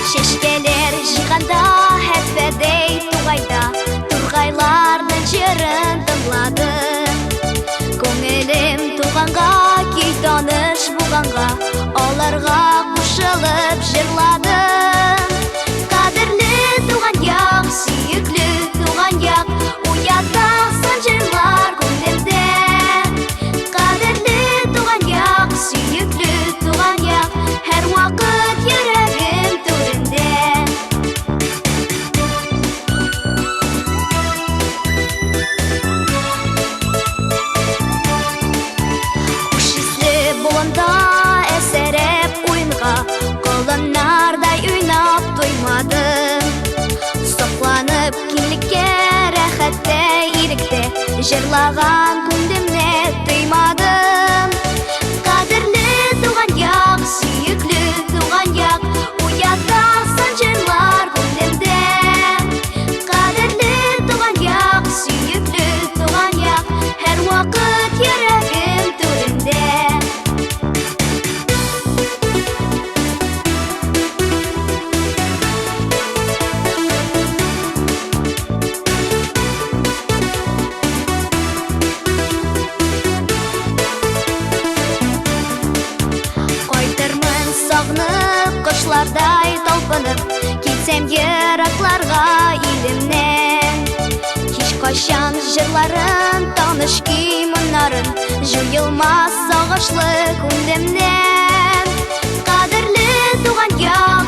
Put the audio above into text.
Шешкелер жиғанда әтпәдей туғайда, Турғайлардың жерін тыңлады. Көңілім туғанға, кей таныш буғанға, Оларға қушылып жырлады. Қадірлі туған яқ, сүйіклі туған яқ, Уятақсан жырлар көңілімде. Қадірлі туған яқ, сүйіклі туған яқ, Әр уақыт жүрегім төрінде. Болында әсереп ойынға, Қолынардай үйнап тоймадым. Соқланып килікке, рәхәтте, ирікте, Жырлаған күндімне тыймадым. Қадірлі туған яқ, сүйіклі туған яқ, Уятақсан жырлар күндімде. Қадірлі туған яқ, сүйіклі туған яқ, Әр уақыт жүрегім төрінде. Құшлардай талпынып, кетсем ерақларға елімнен. Кеш қашан жырларын, таныш күймінарын, Жойылмас сағышлы күндімнен. Қадірлі туған яқ,